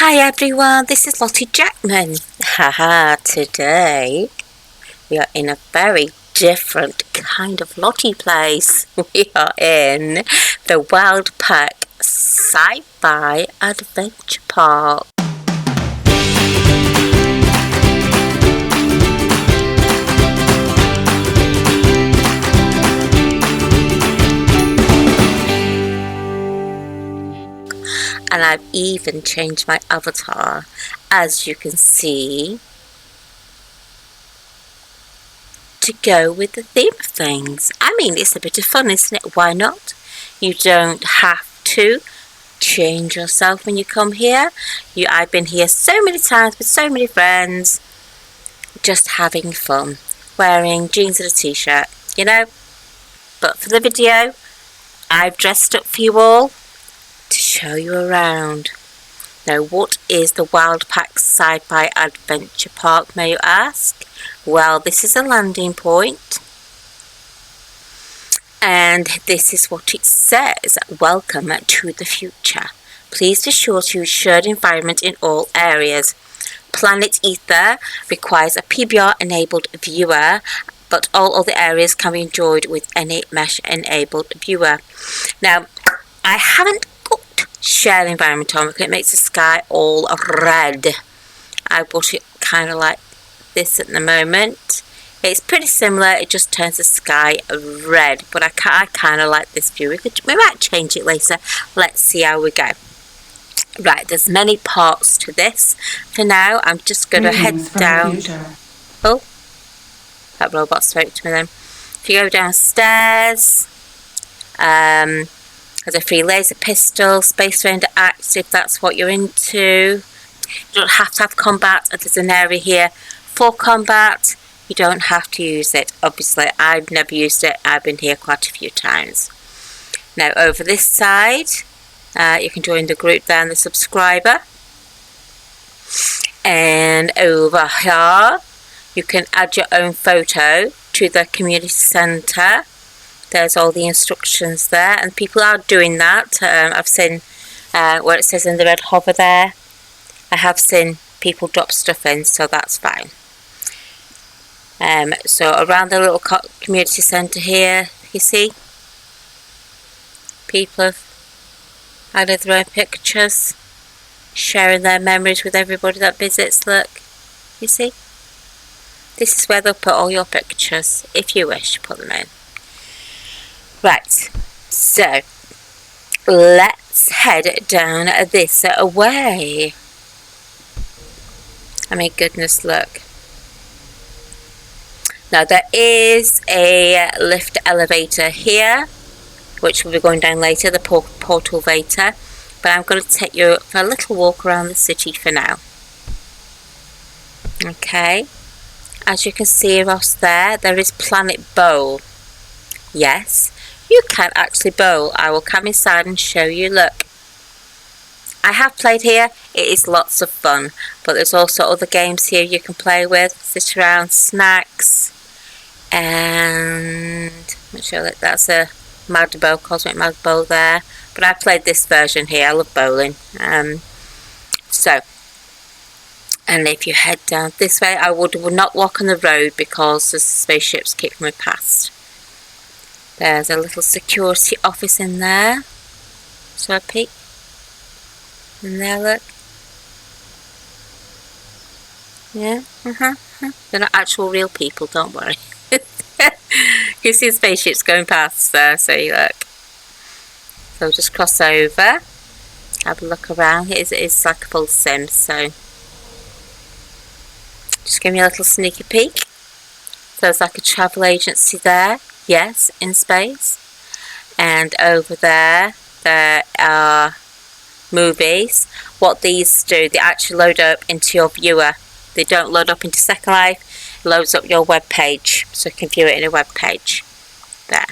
Hi everyone, this is Lottie Jackman. Haha, today we are in a very different kind of Lottie place. We are in the Wild Pack Sci-Fi Adventure Park. And I've even changed my avatar, as you can see, to go with the theme of things. I mean, it's a bit of fun, isn't it? Why not? You don't have to change yourself when you come here. I've been here so many times with so many friends, just having fun, wearing jeans and a t-shirt, you know. But for the video, I've dressed up for you all to show you around. Now, what is the Wild Pack Sci-Fi Adventure Park, may you ask? Well, this is a landing point, and this is what it says: welcome to the future. Please be sure to use shared environment in all areas. Planet Ether requires a PBR enabled viewer, but all other areas can be enjoyed with any mesh enabled viewer. Now, I haven't share environment on because it makes the sky all red. I bought it kind of like this at the moment. It's pretty similar, it just turns the sky red, but I kind of like this view. We might change it later. Let's see how we go. Right, there's many parts to this. For now, I'm just going to head down. Oh, that robot spoke to me then. If you go downstairs, there's a free laser pistol, Space Ranger axe if that's what you're into. You don't have to have combat. There's an area here for combat. You don't have to use it. Obviously, I've never used it. I've been here quite a few times. Now, over this side, you can join the group there and the subscriber. And over here, you can add your own photo to the community centre. There's all the instructions there, and people are doing that. I've seen where it says in the red hover there. I have seen people drop stuff in, so that's fine. So around the little community centre here, you see, people have added their own pictures, sharing their memories with everybody that visits. Look, you see, this is where they'll put all your pictures, if you wish to put them in. Right, so let's head down this way. I mean, goodness, look. Now, there is a lift elevator here, which we'll be going down later, the portal vator. But I'm going to take you for a little walk around the city for now. Okay, as you can see across there, there is Planet Bowl. Yes, you can actually bowl. I will come inside and show you. Look, I have played here. It is lots of fun, but there's also other games here you can play with, sit around, snacks, and I'm sure that that's a Mad Bowl, Cosmic Mad Bowl there. But I played this version here. I love bowling. And if you head down this way, I would not walk on the road because the spaceships keep coming past. There's a little security office in there. So I peek. In there, look. Yeah, They're not actual real people, don't worry. You see spaceships going past there, so you look. So just cross over. Have a look around. It's like a full sim, so just give me a little sneaky peek. So there's like a travel agency there. Yes, in space. And over there are movies. What these do, they actually load up into your viewer. They don't load up into Second Life. It loads up your web page, so you can view it in a web page. There.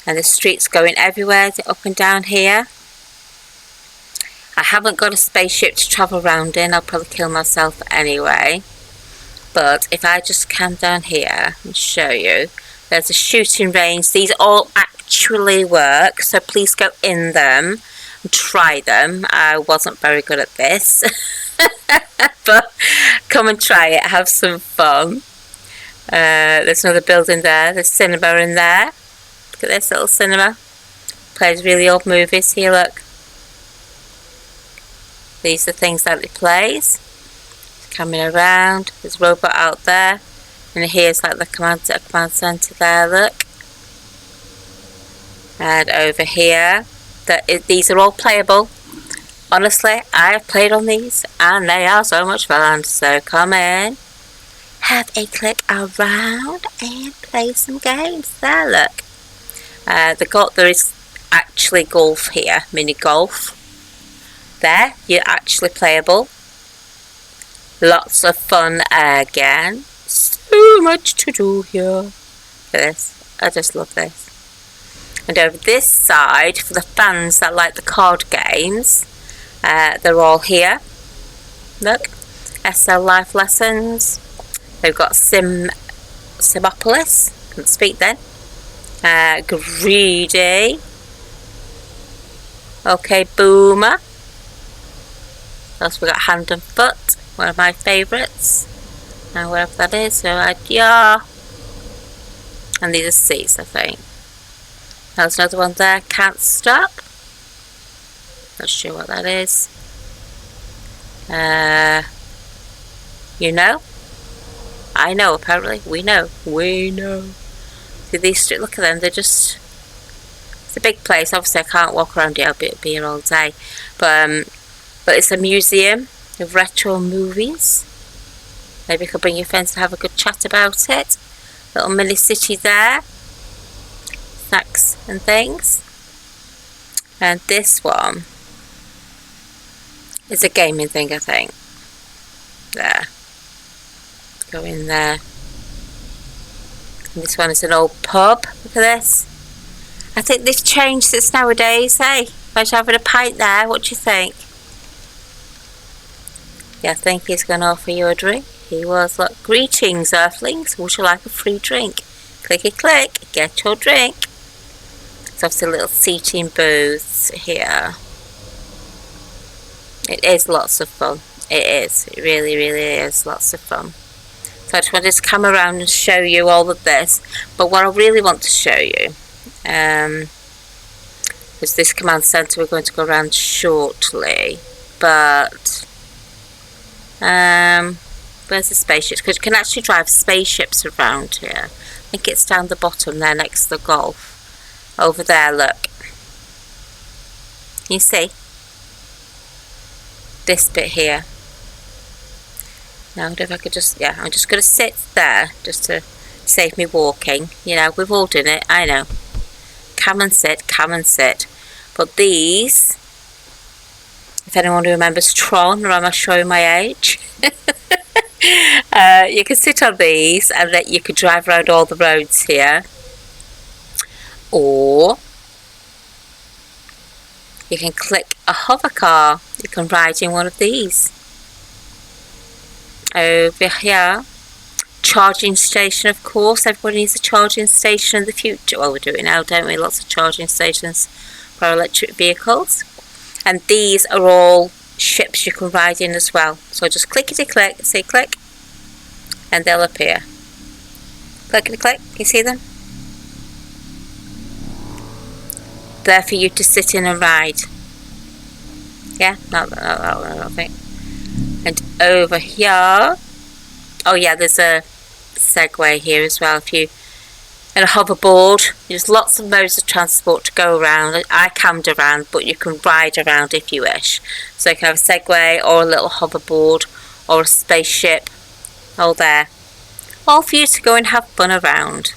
And the streets going everywhere, up and down here. I haven't got a spaceship to travel around in. I'll probably kill myself anyway. But if I just come down here and show you, there's a shooting range. These all actually work, so please go in them. and try them. I wasn't very good at this. But come and try it, have some fun. There's another building there, there's cinema in there. Look at this little cinema. Plays really old movies. Here, look. These are things that it plays. Coming around. There's a robot out there. And here's like the command centre there, look. And over here. These are all playable. Honestly, I've played on these and they are so much fun. So come in, have a click around and play some games. There, look. There is actually golf here, mini golf. There, you're actually playable. Lots of fun again. So much to do here. Look at this. I just love this. And over this side, for the fans that like the card games, they're all here. Look, SL Life Lessons. They've got Simopolis. Couldn't speak then. Greedy. Okay, Boomer. Plus we got Hand and Foot, one of my favourites. Now wherever that is, so yeah. And these are seats, I think. There's another one there. Can't Stop. Not sure what that is. You know? I know, apparently. We know. See these, look at them, they're just... It's a big place, obviously I can't walk around here, I'll be here all day. But it's a museum of retro movies. Maybe you could bring your friends and have a good chat about it. Little mini city there. Snacks and things. And this one is a gaming thing, I think. There. Go in there. And this one is an old pub. Look at this. I think they've changed since nowadays, hey? If I was having a pint there, what do you think? Yeah, I think he's going to offer you a drink. He was like, greetings, Earthlings. Would you like a free drink? Clicky click, get your drink. There's obviously little seating booths here. It is lots of fun. It is. It really, really is lots of fun. So I just wanted to come around and show you all of this. But what I really want to show you is this command centre. We're going to go around shortly. But where's the spaceships? Because you can actually drive spaceships around here. I think it's down the bottom there next to the golf. Over there, look. You see? This bit here. Now, if I could just, yeah, I'm just going to sit there just to save me walking. You know, we've all done it, I know. Come and sit, come and sit. But these, if anyone remembers Tron, or am I showing my age? You can sit on these and then you can drive around all the roads here. Or you can click a hover car. You can ride in one of these. Over here, charging station, of course. Everybody needs a charging station in the future. Well, we do it now, don't we? Lots of charging stations for our electric vehicles. And these are all ships you can ride in as well. So just clickety click, say click, and they'll appear. Clickety click, you see them? There for you to sit in and ride. Yeah, not that one, I don't think. And over here, oh yeah, there's a Segway here as well. If you, and a hoverboard. There's lots of modes of transport to go around. I cammed around, but you can ride around if you wish. So you can have a Segway or a little hoverboard or a spaceship. All there. All for you to go and have fun around.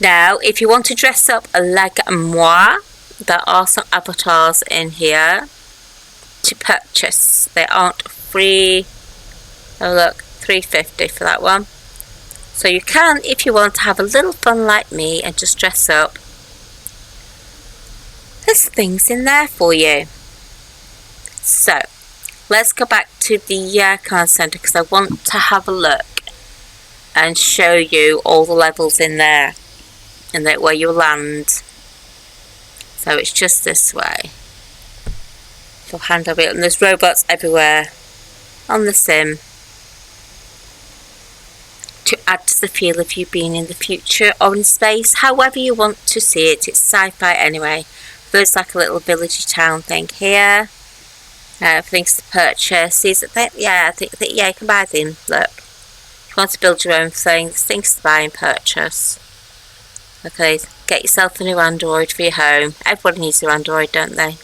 Now, if you want to dress up like moi, there are some avatars in here to purchase. They aren't free. Oh look, $3.50 for that one. So you can, if you want to have a little fun like me and just dress up, there's things in there for you. So let's go back to the command centre, because I want to have a look and show you all the levels in there and that where you land. So it's just this way. So hand over it, and there's robots everywhere on the sim to add to the feel of you being in the future or in space, however you want to see it. It's sci-fi anyway. There's like a little villagey town thing here. Things to purchase. I think you can buy them. Look, if you want to build your own thing, there's things to buy and purchase. Okay, get yourself a new Android for your home. Everybody needs their Android, don't they?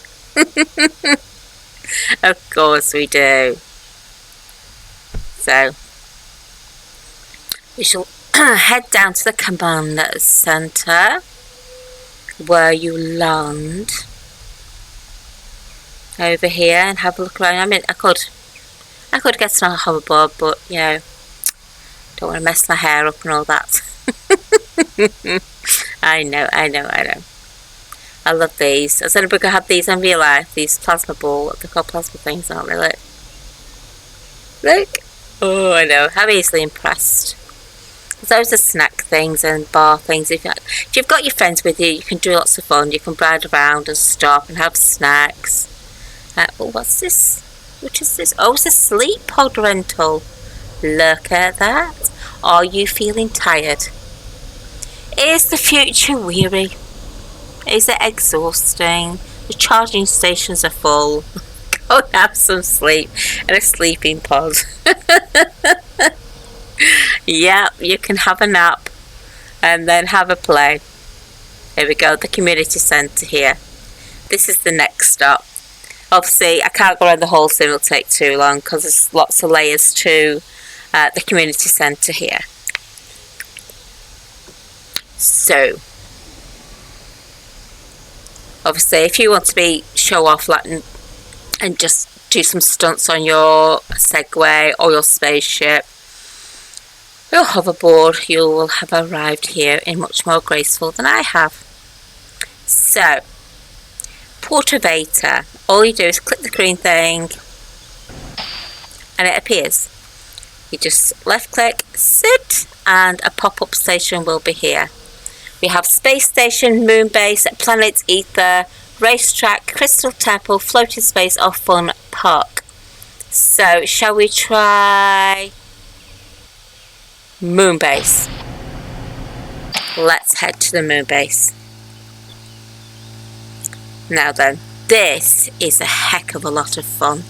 Of course we do. So, we shall head down to the command centre where you land over here and have a look around. I mean, I could get on a hoverboard, but you know, don't want to mess my hair up and all that. I know. I love these. I said we're going to have these in real life. These plasma ball, they're called plasma things, aren't they? Look. Oh, I know. I'm easily impressed. Those are snack things and bar things. If you've got your friends with you, you can do lots of fun. You can ride around and stop and have snacks. Oh, what's this? Which is this? Oh, it's a sleep pod rental. Look at that. Are you feeling tired? Is the future weary? Is it exhausting? The charging stations are full. Go and have some sleep in a sleeping pod. Yeah, you can have a nap and then have a play. Here we go, the community centre here. This is the next stop. Obviously, I can't go around the whole sim, it'll take too long because there's lots of layers to the community centre here. So, obviously, if you want to show off and just do some stunts on your Segway or your spaceship, your hoverboard, you will have arrived here in much more graceful than I have. So, Portavator, all you do is click the green thing and it appears. You just left click, sit, and a pop-up station will be here. We have Space Station, Moon Base, Planet Ether, Racetrack, Crystal Temple, Floating Space or Fun Park. So, shall we try Moon Base? Let's head to the Moon Base. Now then, this is a heck of a lot of fun.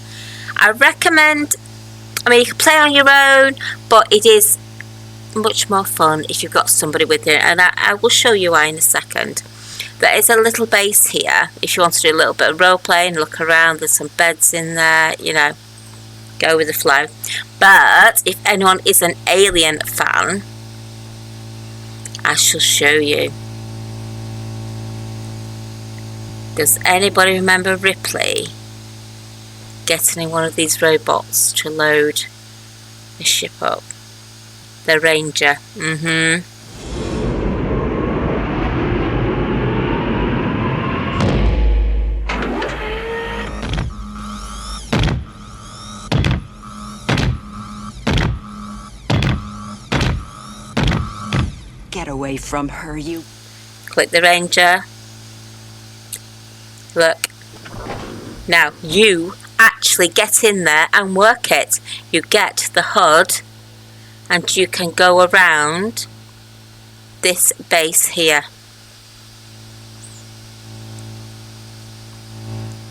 I recommend, you can play on your own, but it is much more fun if you've got somebody with you, and I will show you why in a second. There is a little base here if you want to do a little bit of role playing, look around. There's some beds in there, go with the flow. But if anyone is an Alien fan, I shall show you. Does anybody remember Ripley getting in one of these robots to load the ship up? The Ranger. Get away from her, you... Click the Ranger. Look. Now, you actually get in there and work it. You get the HUD and you can go around this base here.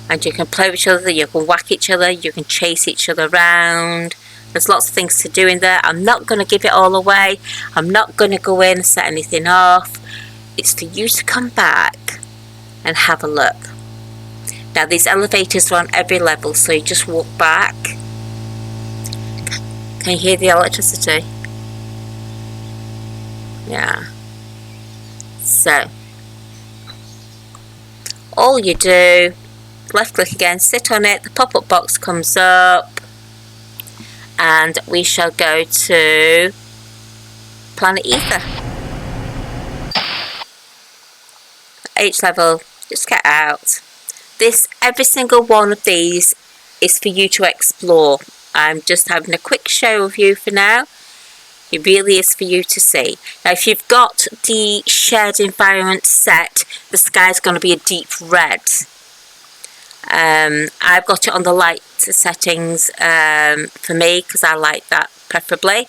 And you can play with each other, you can whack each other, you can chase each other around. There's lots of things to do in there. I'm not going to give it all away. I'm not going to go in and set anything off. It's for you to come back and have a look. Now these elevators are on every level, so you just walk back. Can you hear the electricity? Yeah. So, all you do, left click again, sit on it, the pop-up box comes up, and we shall go to Planet Ether. Each level, just get out. Every single one of these is for you to explore. I'm just having a quick show of you for now. It really is for you to see. Now, if you've got the shared environment set, the sky's going to be a deep red. I've got it on the light settings for me because I like that preferably.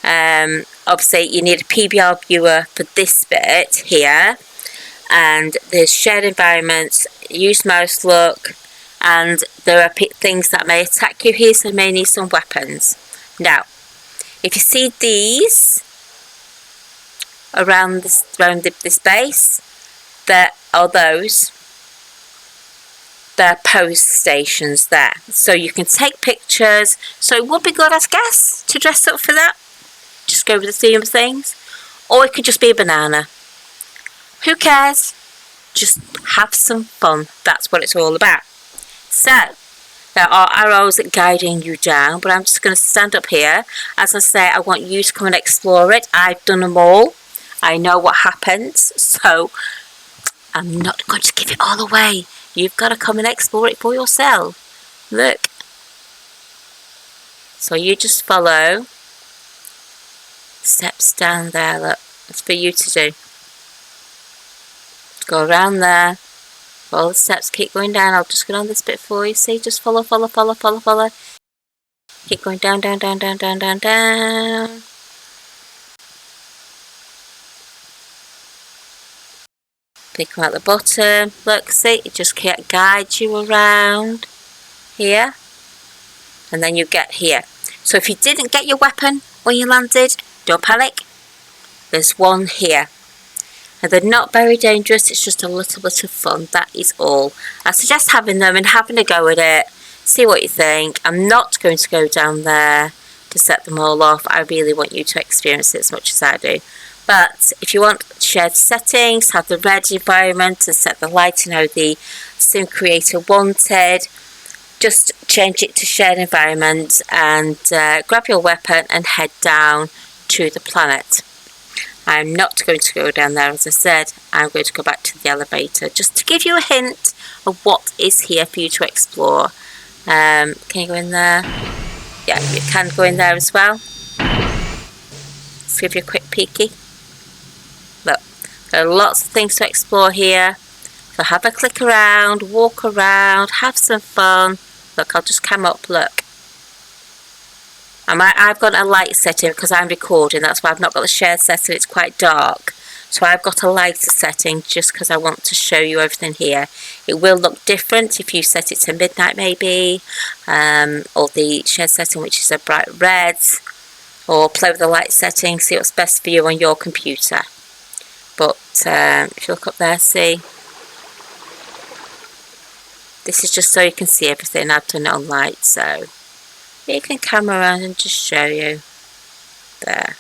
Obviously, you need a PBR viewer for this bit here. And there's shared environments, use mouse look, and there are things that may attack you here, so you may need some weapons. Now, if you see these around this base, there are those. They're pose stations there, so you can take pictures. So it would be good, I guess, to dress up for that. Just go with the theme of things, or it could just be a banana. Who cares? Just have some fun. That's what it's all about. So, there are arrows guiding you down, but I'm just going to stand up here. As I say, I want you to come and explore it. I've done them all. I know what happens, so I'm not going to give it all away. You've got to come and explore it for yourself. Look. So you just follow steps down there. Look, it's for you to do. Go around there. Follow the steps, keep going down. I'll just go on this bit for you. See, just follow. Keep going down. Pick them at the bottom. Look, see, it just guides you around here. And then you get here. So if you didn't get your weapon when you landed, don't panic. There's one here. And they're not very dangerous, it's just a little bit of fun, that is all. I suggest having them and having a go at it, see what you think. I'm not going to go down there to set them all off. I really want you to experience it as much as I do. But if you want shared settings, have the red environment and set the lighting how the sim creator wanted, just change it to shared environment and grab your weapon and head down to the planet. I'm not going to go down there, as I said. I'm going to go back to the elevator just to give you a hint of what is here for you to explore. Can you go in there? Yeah, you can go in there as well. Let's give you a quick peeky. Look, there are lots of things to explore here. So have a click around, walk around, have some fun. Look, I'll just come up, look. I've got a light setting because I'm recording, that's why I've not got the shared setting, it's quite dark. So I've got a lighter setting just because I want to show you everything here. It will look different if you set it to midnight maybe, or the shared setting which is a bright red, or play with the light setting, see what's best for you on your computer. But if you look up there, see, this is just so you can see everything. I've done it on light, so you can come around and just show you there.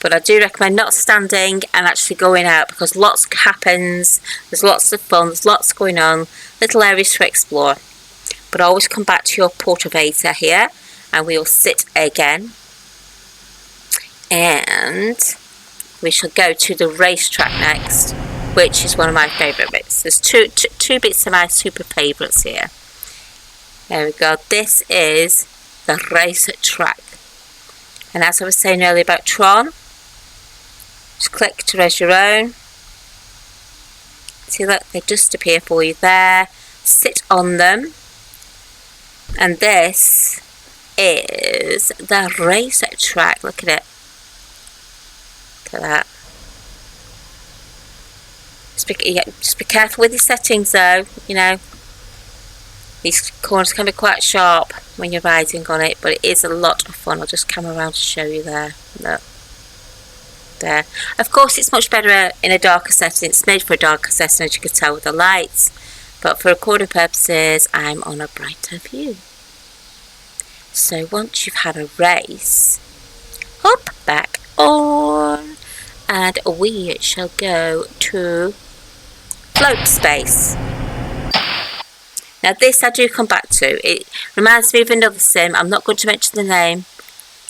But I do recommend not standing and actually going out because lots happens, there's lots of fun, there's lots going on, little areas to explore. But always come back to your portavator here and we will sit again. And we shall go to the racetrack next, which is one of my favourite bits. There's two bits of my super favourites here. There we go. This is the racetrack. And as I was saying earlier about Tron, just click to raise your own. See, look, they just appear for you there. Sit on them. And this is the racetrack. Look at it. Look at that. Just be careful with your settings though, you know. These corners can be quite sharp when you're riding on it, but it is a lot of fun. I'll just come around to show you there. Look. There. Of course it's much better in a darker setting. It's made for a darker setting, as you can tell with the lights. But for recording purposes, I'm on a brighter view. So once you've had a race, hop back on. And we shall go to float space. Now this I do come back to. It reminds me of another sim. I'm not going to mention the name.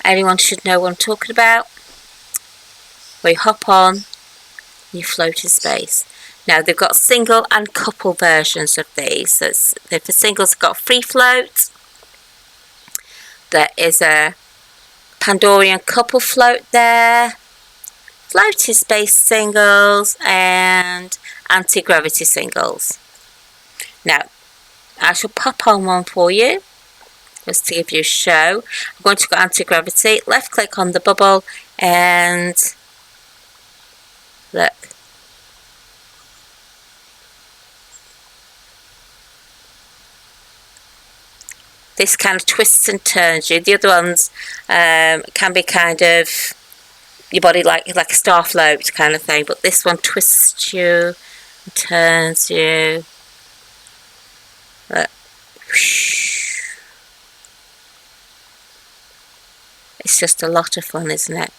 Anyone should know what I'm talking about. Where you hop on and you float in space. Now they've got single and couple versions of these. So for singles they've got free float. There is a Kandorian couple float there, floaty space singles, and anti-gravity singles. Now, I shall pop on one for you, just to give you a show. I'm going to go anti-gravity, left click on the bubble, and look. This kind of twists and turns you. The other ones can be kind of your body like a star float kind of thing, but this one twists you and turns you. Look. It's just a lot of fun, isn't it?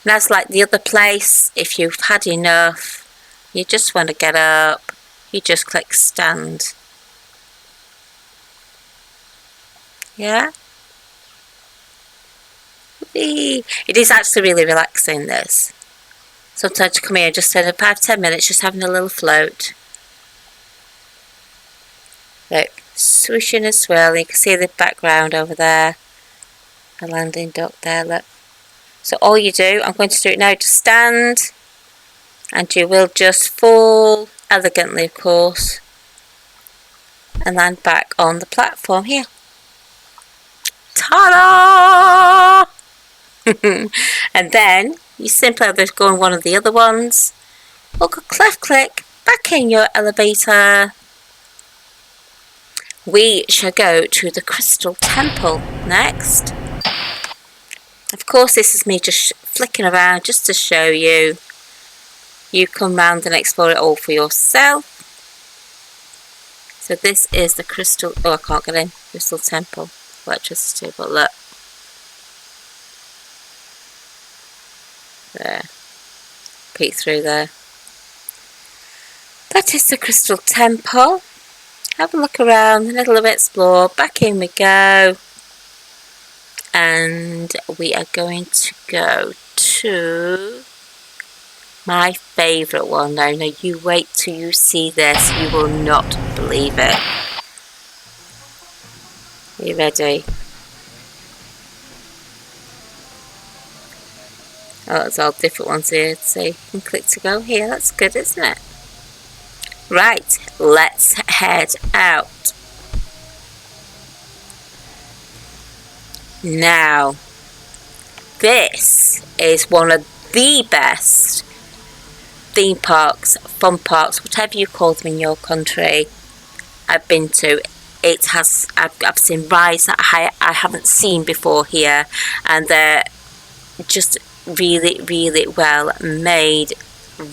And that's like the other place. If you've had enough, you just want to get up, you just click stand. Yeah? Whee. It is actually really relaxing, this. Sometimes you come here just in 5-10 minutes, just having a little float. Look, swooshing and swirling. You can see the background over there. The landing dock there, look. So all you do, I'm going to do it now, just stand. And you will just fall, elegantly of course, and land back on the platform here. Ta-da! And then you simply either go on one of the other ones, or go left click back in your elevator. We shall go to the Crystal Temple next. Of course, this is me just flicking around just to show you. You come round and explore it all for yourself. So this is the Crystal... Oh, I can't get in. Crystal Temple. Electricity, but look. There. Peek through there. That is the Crystal Temple. Have a look around, a little bit explore. Back in we go. And we are going to go to my favourite one now. Now you wait till you see this. You will not believe it. Are you ready? Oh, it's all different ones here. So you can click to go here. That's good, isn't it? Right, let's head out. Now, this is one of the best theme parks, fun parks, whatever you call them in your country, I've been to. It has, I've seen rides that I haven't seen before here, and they're just really, really well made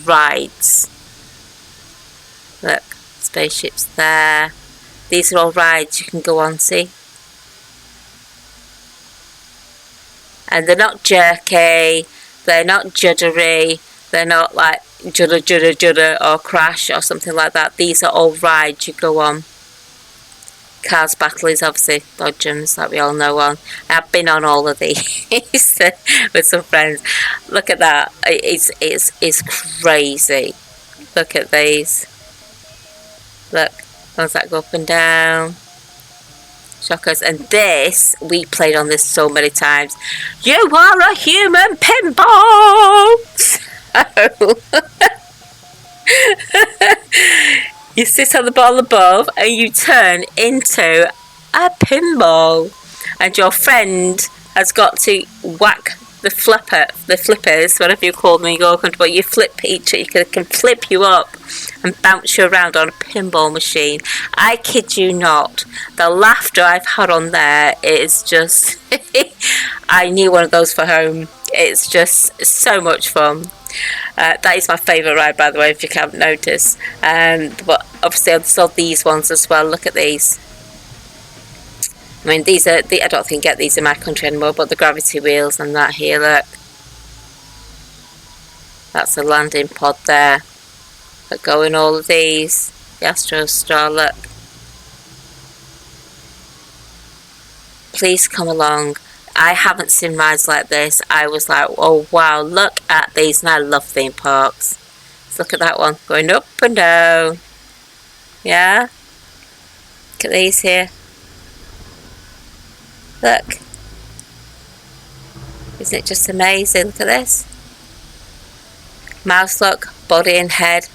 rides. Look, spaceships there. These are all rides you can go on, see? And they're not jerky, they're not juddery, they're not like judder, judder, judder or crash or something like that. These are all rides you go on. Cars Battle is obviously Dodgems, that we all know on. I've been on all of these with some friends. Look at that, it's crazy. Look at these. Look, ones that go up and down. Shockers. And this, we played on this so many times. You are a human pinball! You sit on the ball above and you turn into a pinball. And your friend has got to whack the flippers, whatever you call them, but you flip each, you can flip you up and bounce you around on a pinball machine. I kid you not, the laughter I've had on there is just I need one of those for home. It's just so much fun. That is my favourite ride, by the way, if you haven't noticed. But obviously I saw these ones as well. Look at these. I mean, these are, I don't think you get these in my country anymore, but the gravity wheels and that here, look. That's a landing pod there. But going all of these. The Astro Star, look. Please come along. I haven't seen rides like this. I was like, oh wow, look at these. And I love theme parks. Let's look at that one. Going up and down. Yeah? Look at these here. Look. Isn't it just amazing? Look at this. Mouse look, body and head.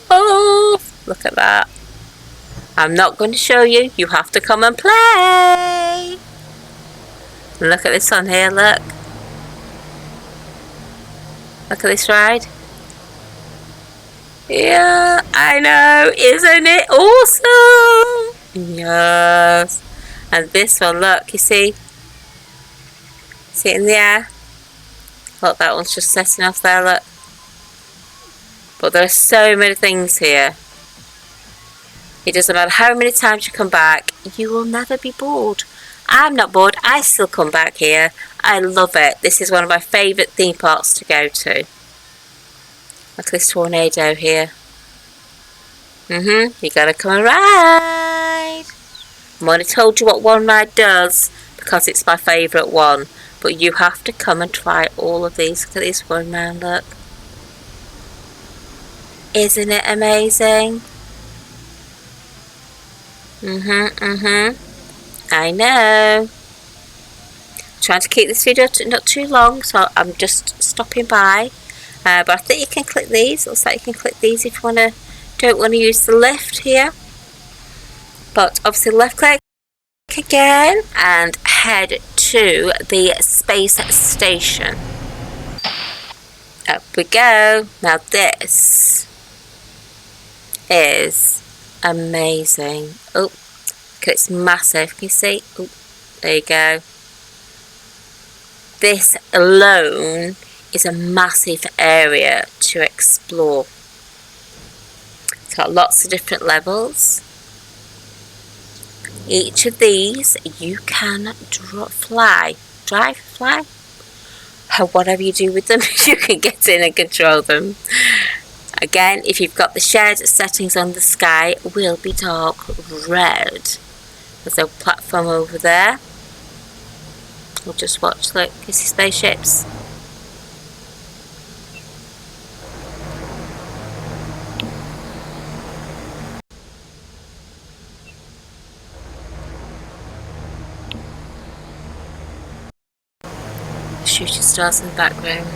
Oh, look at that. I'm not going to show you. You have to come and play. Look at this on here, look. Look at this ride. Yeah, I know. Isn't it awesome? Yes. And this one, look, you see? See it in the air? Look, that one's just setting off there, look. But there are so many things here. It doesn't matter how many times you come back, you will never be bored. I'm not bored, I still come back here. I love it. This is one of my favourite theme parks to go to. Look at this tornado here. You gotta come and ride. I've already told you what one ride does because it's my favourite one. But you have to come and try all of these. Look at this one round, look. Isn't it amazing? I know. I'm trying to keep this video not too long, so I'm just stopping by. But I think you can click these. Looks like you can click these if you don't want to use the lift here. But obviously left click again and head to the space station. Up we go. Now this is amazing. Oh, okay, it's massive. Can you see? Oh, there you go. This alone is a massive area to explore. It's got lots of different levels. Each of these you can fly, whatever you do with them, you can get in and control them. Again, if you've got the shared settings on, the sky will be dark red. There's a platform over there. We'll just watch, look, you see spaceships? Shooting stars in the background.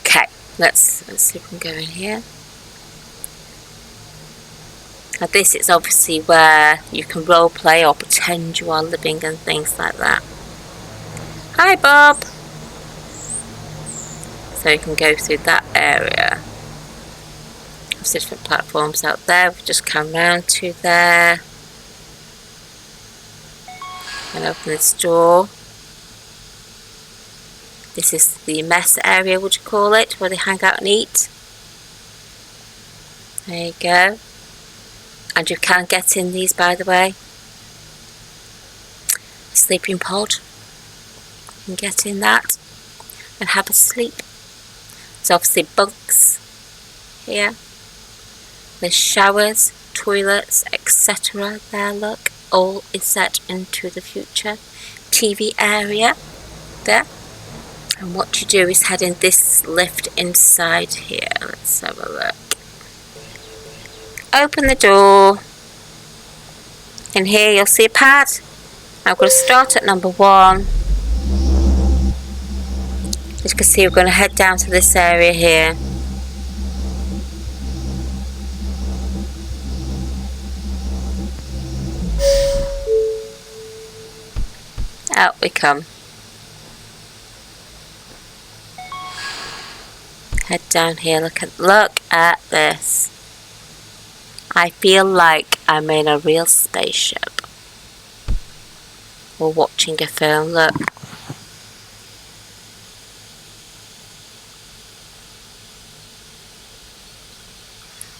Okay, let's see if we can go in here. Now this is obviously where you can role play or pretend you are living and things like that. Hi Bob! So you can go through that area. There's different platforms out there. We just come round to there. And open this door. This is the mess area, would you call it, where they hang out and eat. There you go. And you can get in these, by the way. Sleeping pod. You can get in that and have a sleep. There's obviously bunks here. There's showers, toilets, etc. There, look. All is set into the future. TV area there. And what you do is head in this lift inside here. Let's have a look. Open the door. In here you'll see a pad. I'm going to start at number 1. As you can see, we're going to head down to this area here. Out we come. Head down here. Look at this. I feel like I'm in a real spaceship. Or watching a film. Look.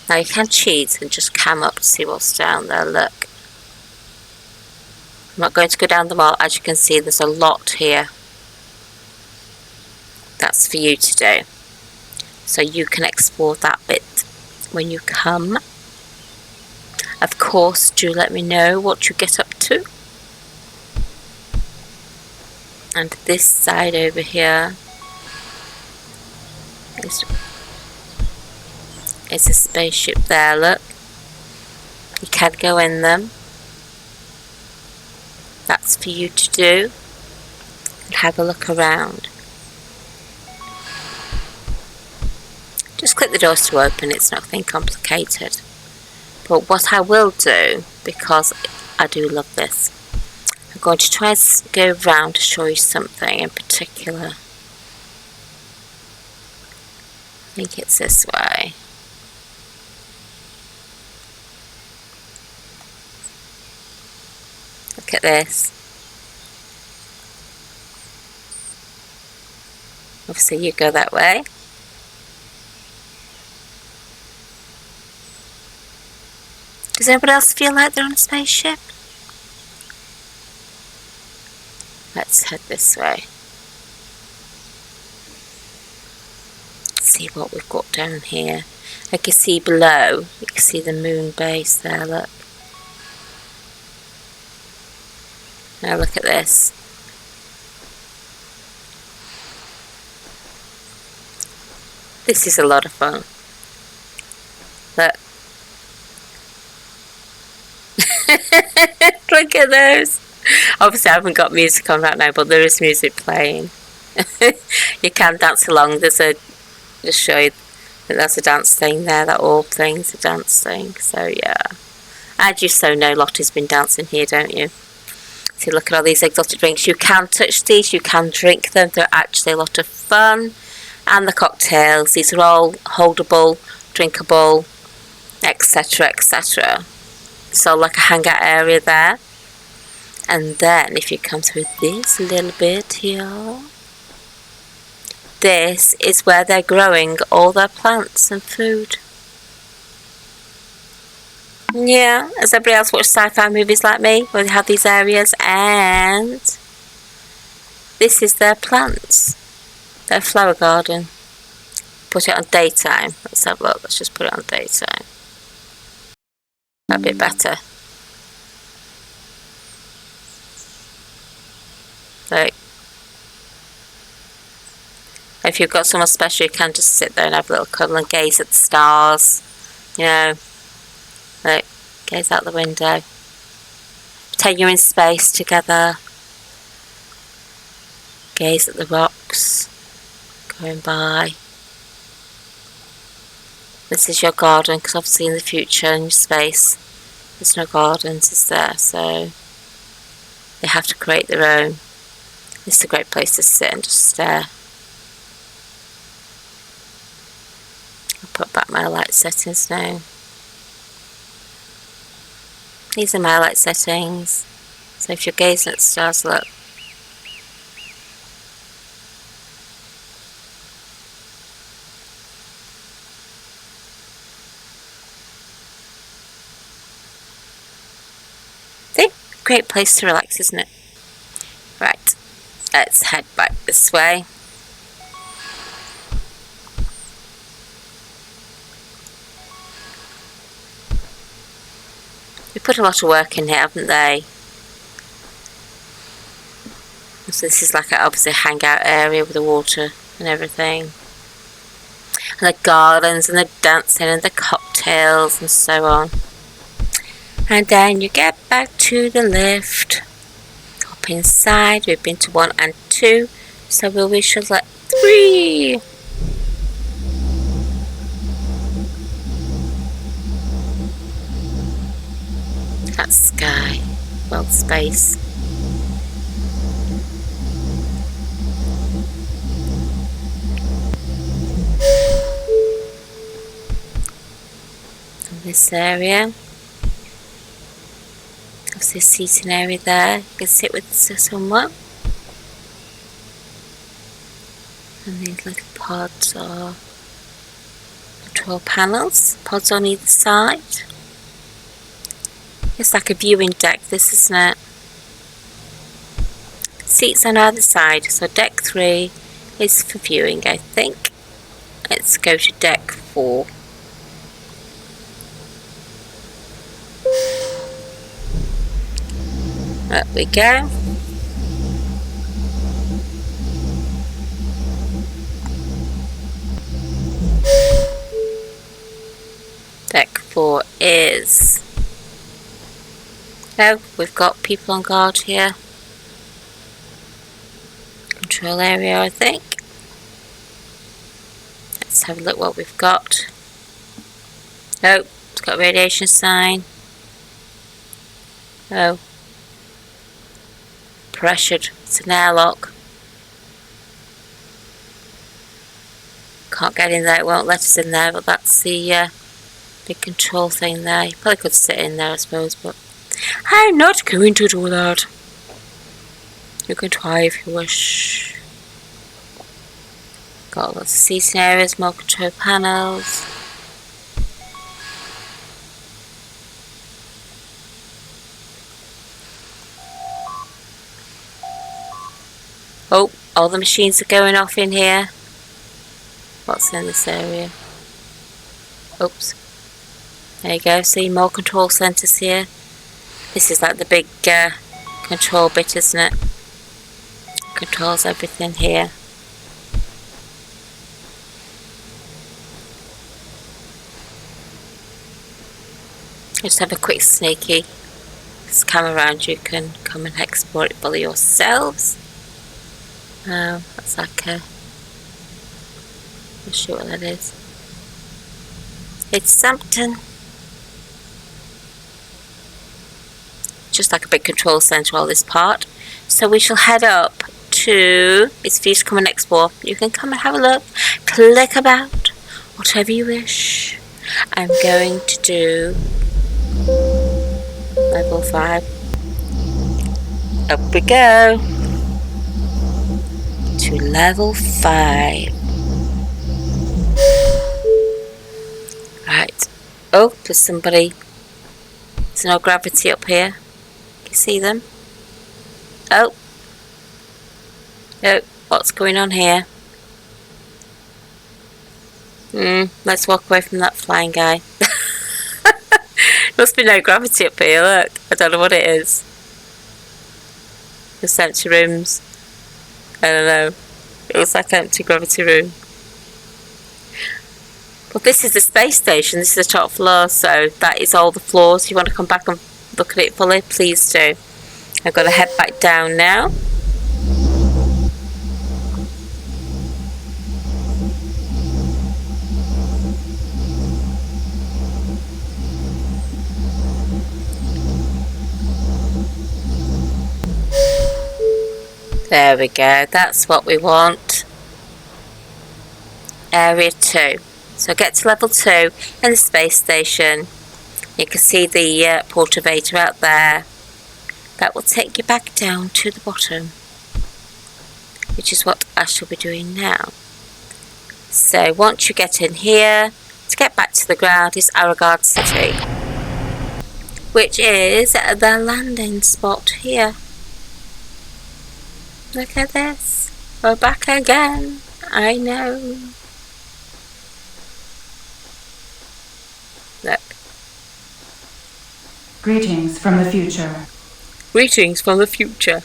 Now you can cheat and just cam up to see what's down there. Look. I'm not going to go down them all. As you can see, there's a lot here. That's for you to do. So you can explore that bit when you come. Of course, do let me know what you get up to. And this side over here is a spaceship there, look. You can go in them. That's for you to do. and have a look around. Just click the doors to open, it's nothing complicated. But what I will do, because I do love this, I'm going to try and go around to show you something in particular. I think it's this way. Look at this. Obviously you go that way. Does anybody else feel like they're on a spaceship? Let's head this way. See what we've got down here. I can see below, you can see the moon base there, look. Now look at this. This is a lot of fun. Look. Look at those. Obviously I haven't got music on right now, but there is music playing. You can dance along. There's a, just show you that there's a dance thing there, that orb thing's a dance thing. So yeah. And you so know Lottie's been dancing here, don't you? See, look at all these exotic drinks. You can touch these, you can drink them. They're actually a lot of fun. And the cocktails, these are all holdable, drinkable, etc, etc. So like a hangout area there. And then if you come through this little bit here, this is where they're growing all their plants and food. Yeah, has everybody else watched sci-fi movies like me, where they have these areas? And this is their plants, their flower garden. Put it on daytime. Let's have a look. Let's just put it on daytime. A bit better. Like, if you've got someone special, you can just sit there and have a little cuddle and gaze at the stars. You know, like, gaze out the window. Pretend you're in space together. Gaze at the rocks going by. This is your garden, because obviously in the future in space there's no gardens, is there? So they have to create their own. This is a great place to sit and just stare. I'll put back my light settings now. These are my light settings. So if you're gazing at the stars, look. See? Great place to relax, isn't it? Right. Let's head back this way. They put a lot of work in here, haven't they? So this is like obviously a hangout area with the water and everything. And the gardens and the dancing and the cocktails and so on. And then you get back to the lift. Hop inside. We've been to 1 and 2. So we'll wish us like 3. That's sky. Well, space. And this area. There's this seating area there. You can sit with someone. And these little pods are control panels. Pods on either side. It's like a viewing deck, this, isn't it? Seats on either side. So deck 3 is for viewing, I think. Let's go to deck 4. There we go. Deck 4 is... Oh, we've got people on guard here. control area, I think. Let's have a look what we've got. Oh, it's got a radiation sign. Oh. Pressured. It's an airlock. Can't get in there, it won't let us in there, but that's the big control thing there. You probably could sit in there, I suppose, but I'm not going to do that. You can try if you wish. Got lots of seating areas, more control panels. Oh, all the machines are going off in here. What's in this area? Oops. There you go, see, more control centres here. This is like the big control bit, isn't it? Controls everything here. Just have a quick sneaky scan around. You can come and explore it for yourselves. That's like a... Not sure what that is. It's something. Just like a big control centre, all this part. So we shall head up to... It's for you to come and explore. You can come and have a look. Click about. Whatever you wish. I'm going to do... Level 5. Up we go. To level 5. Right. Oh, there's somebody. There's no gravity up here. Can you see them? Oh. Oh, what's going on here? Let's walk away from that flying guy. Must be no gravity up here, look. I don't know what it is. Just empty rooms. I don't know. It looks like an empty gravity room. But this is the space station. This is the top floor, so that is all the floors. If you want to come back and look at it fully, please do. I've got to head back down now. There we go, that's what we want. Area 2. So get to level 2 in the space station. You can see the portavator out there. That will take you back down to the bottom, which is what I shall be doing now. So once you get in here, to get back to the ground is Aragard City, which is the landing spot here. Look at this. We're back again. I know. Look. Greetings from the future. Greetings from the future.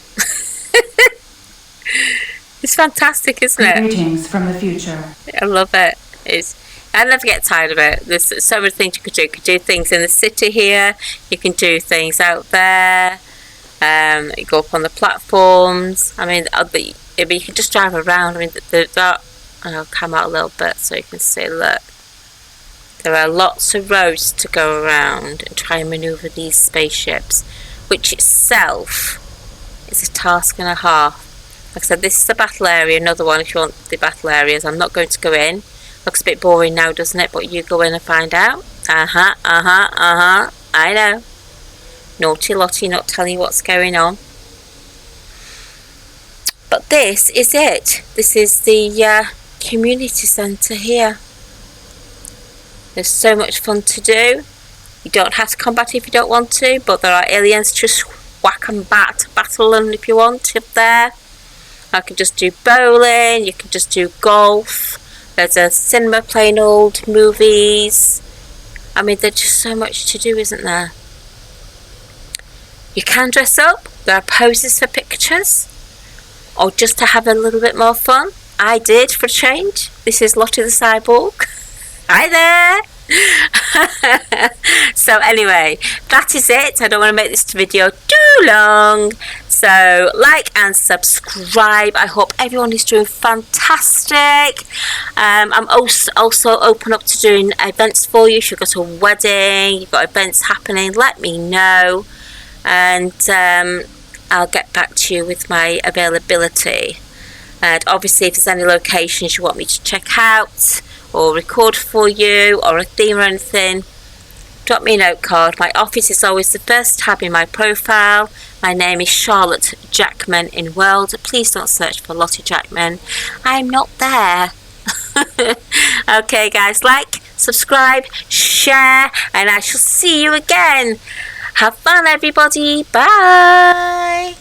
It's fantastic, isn't it? Greetings from the future. I love it. I never get tired of it. There's so many things you could do. You could do things in the city here. You can do things out there. You go up on the platforms. I mean, you can just drive around. I mean, I'll come out a little bit so you can see. Look, there are lots of roads to go around and try and maneuver these spaceships, which itself is a task and a half. Like I said, this is the battle area. Another one if you want the battle areas. I'm not going to go in. Looks a bit boring now, doesn't it? But you go in and find out. I know. Naughty Lottie not telling you what's going on. But this is it. This is the community centre here. There's so much fun to do. You don't have to combat if you don't want to, but there are aliens to whack and battle them if you want up there. I can just do bowling, you can just do golf. There's a cinema playing old movies. I mean, there's just so much to do, isn't there? You can dress up. There are poses for pictures, or just to have a little bit more fun. I did for a change. This is Lottie the Cyborg. Hi there. So anyway, that is it. I don't want to make this video too long. So like and subscribe. I hope everyone is doing fantastic. I'm also open up to doing events for you. If you've got a wedding, you've got events happening, let me know, and I'll get back to you with my availability. And obviously if there's any locations you want me to check out or record for you, or a theme or anything, drop me a note card. My office is always the first tab in my profile. My name is Charlotte Jackman in World. Please don't search for Lottie Jackman. I'm not there. Okay guys, like, subscribe, share, and I shall see you again. Have fun everybody. Bye.